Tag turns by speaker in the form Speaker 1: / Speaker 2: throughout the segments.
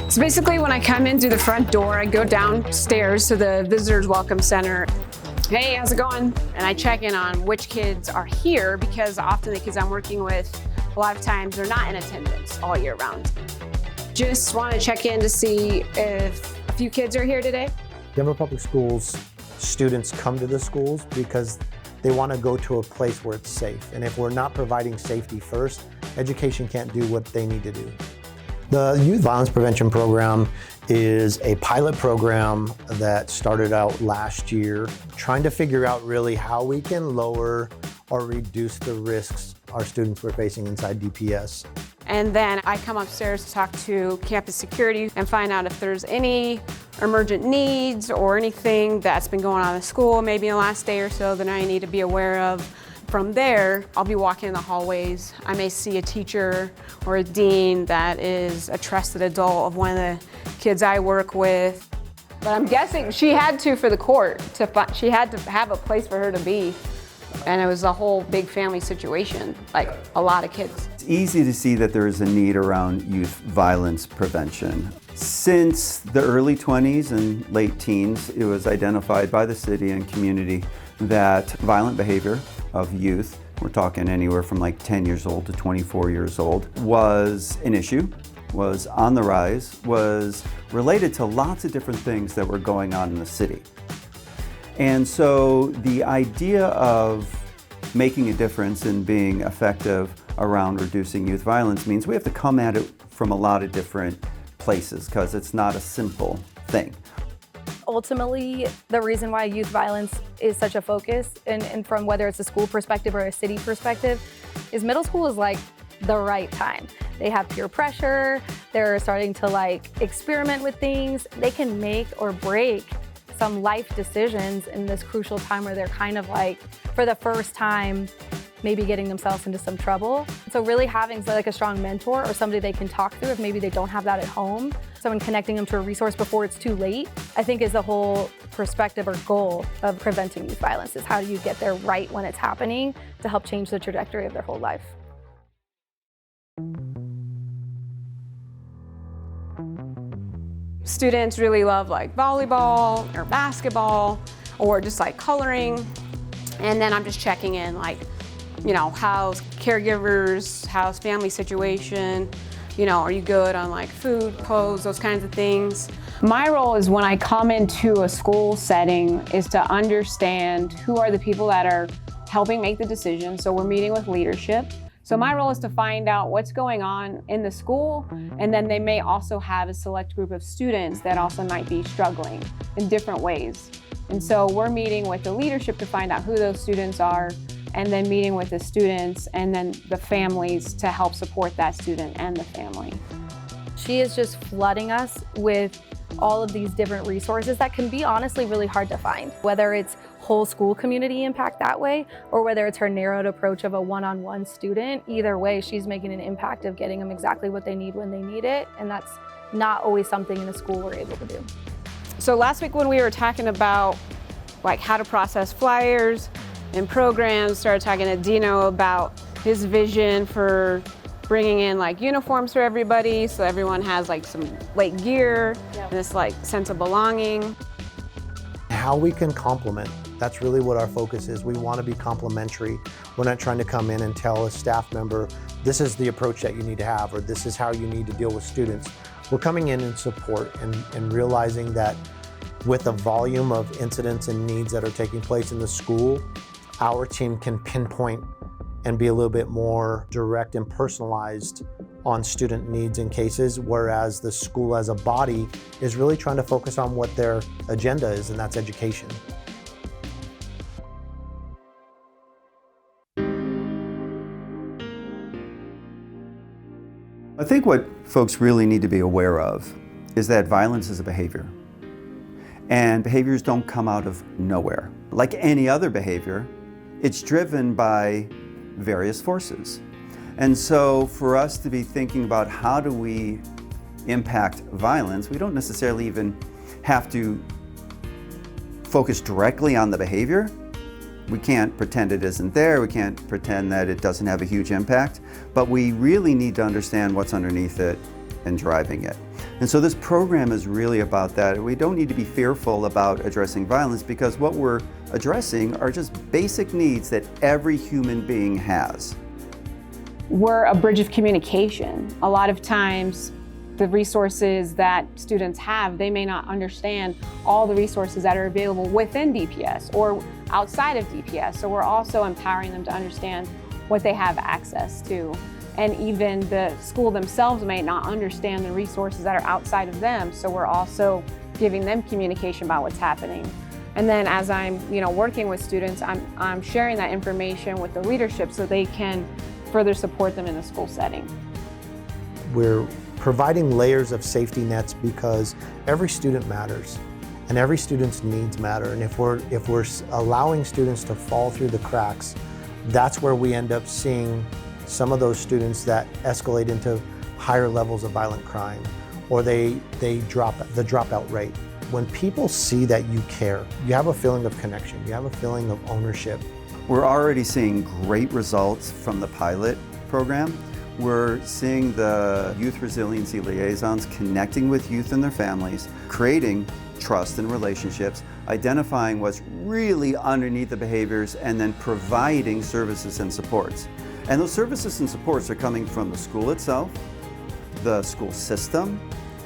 Speaker 1: So basically when I come in through the front door, I go downstairs to the Visitors Welcome Center. Hey, how's it going? And I check in on which kids are here because often the kids I'm working with, a lot of times they're not in attendance all year round. Just want to check in to see if a few kids are here today.
Speaker 2: Denver Public Schools students come to the schools because they want to go to a place where it's safe. And if we're not providing safety first, education can't do what they need to do. The Youth Violence Prevention Program is a pilot program that started out last year, trying to figure out really how we can lower or reduce the risks our students were facing inside DPS.
Speaker 1: And then I come upstairs to talk to campus security and find out if there's any emergent needs or anything that's been going on in the school, maybe in the last day or so, that I need to be aware of. From there, I'll be walking in the hallways. I may see a teacher or a dean that is a trusted adult of one of the kids I work with. But I'm guessing she had to for the court. She had to have a place for her to be. And it was a whole big family situation, like a lot of kids.
Speaker 3: It's easy to see that there is a need around youth violence prevention. Since the early 20s and late teens, it was identified by the city and community that violent behavior of youth, we're talking anywhere from like 10 years old to 24 years old, was an issue, was on the rise, was related to lots of different things that were going on in the city. And so the idea of making a difference and being effective around reducing youth violence means we have to come at it from a lot of different places because it's not a simple thing.
Speaker 4: Ultimately, the reason why youth violence is such a focus, and from whether it's a school perspective or a city perspective, is middle school is like the right time. They have peer pressure, they're starting to experiment with things. They can make or break some life decisions in this crucial time where they're kind of for the first time, maybe getting themselves into some trouble. So really having a strong mentor or somebody they can talk to if maybe they don't have that at home, someone connecting them to a resource before it's too late, I think is the whole perspective or goal of preventing youth violence, is how do you get there right when it's happening to help change the trajectory of their whole life.
Speaker 1: Students really love volleyball or basketball or just coloring. And then I'm just checking in how's caregivers, how's family situation, are you good on food, clothes, those kinds of things. My role is when I come into a school setting is to understand who are the people that are helping make the decisions. So we're meeting with leadership. So my role is to find out what's going on in the school, and then they may also have a select group of students that also might be struggling in different ways. And so we're meeting with the leadership to find out who those students are, and then meeting with the students and then the families to help support that student and the family.
Speaker 4: She is just flooding us with all of these different resources that can be honestly really hard to find, whether it's whole school community impact that way, or whether it's her narrowed approach of a one-on-one student. Either way, she's making an impact of getting them exactly what they need when they need it, and that's not always something in a school we're able to do.
Speaker 1: So last week when we were talking about how to process flyers and programs, started talking to Dino about his vision for bringing in uniforms for everybody, so everyone has some late gear, and this sense of belonging.
Speaker 2: How we can complement, that's really what our focus is. We want to be complementary. We're not trying to come in and tell a staff member, this is the approach that you need to have, or this is how you need to deal with students. We're coming in support and realizing that with the volume of incidents and needs that are taking place in the school, our team can pinpoint and be a little bit more direct and personalized on student needs and cases, whereas the school as a body is really trying to focus on what their agenda is, and that's education.
Speaker 3: I think what folks really need to be aware of is that violence is a behavior. And behaviors don't come out of nowhere. Like any other behavior, it's driven by various forces. And so for us to be thinking about how do we impact violence, we don't necessarily even have to focus directly on the behavior. We can't pretend it isn't there. We can't pretend that it doesn't have a huge impact, but we really need to understand what's underneath it and driving it. And so this program is really about that. We don't need to be fearful about addressing violence because what we're addressing are just basic needs that every human being has.
Speaker 1: We're a bridge of communication. A lot of times, the resources that students have, they may not understand all the resources that are available within DPS or outside of DPS. So we're also empowering them to understand what they have access to. And even the school themselves may not understand the resources that are outside of them. So we're also giving them communication about what's happening. And then as I'm working with students, I'm sharing that information with the leadership so they can further support them in the school setting.
Speaker 2: We're providing layers of safety nets because every student matters and every student's needs matter. And if we're allowing students to fall through the cracks, that's where we end up seeing some of those students that escalate into higher levels of violent crime, or they drop the dropout rate. When people see that you care, you have a feeling of connection, you have a feeling of ownership.
Speaker 3: We're already seeing great results from the pilot program. We're seeing the youth resiliency liaisons connecting with youth and their families, creating trust and relationships, identifying what's really underneath the behaviors, and then providing services and supports. And those services and supports are coming from the school itself, the school system,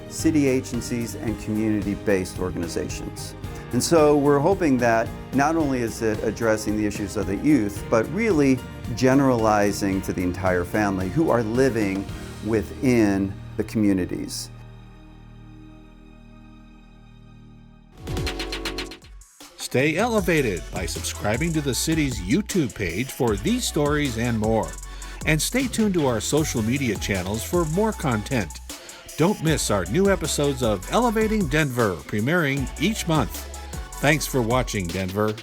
Speaker 3: city agencies, and community-based organizations. And so we're hoping that not only is it addressing the issues of the youth, but really generalizing to the entire family who are living within the communities.
Speaker 5: Stay elevated by subscribing to the city's YouTube page for these stories and more. And stay tuned to our social media channels for more content. Don't miss our new episodes of Elevating Denver, premiering each month. Thanks for watching, Denver.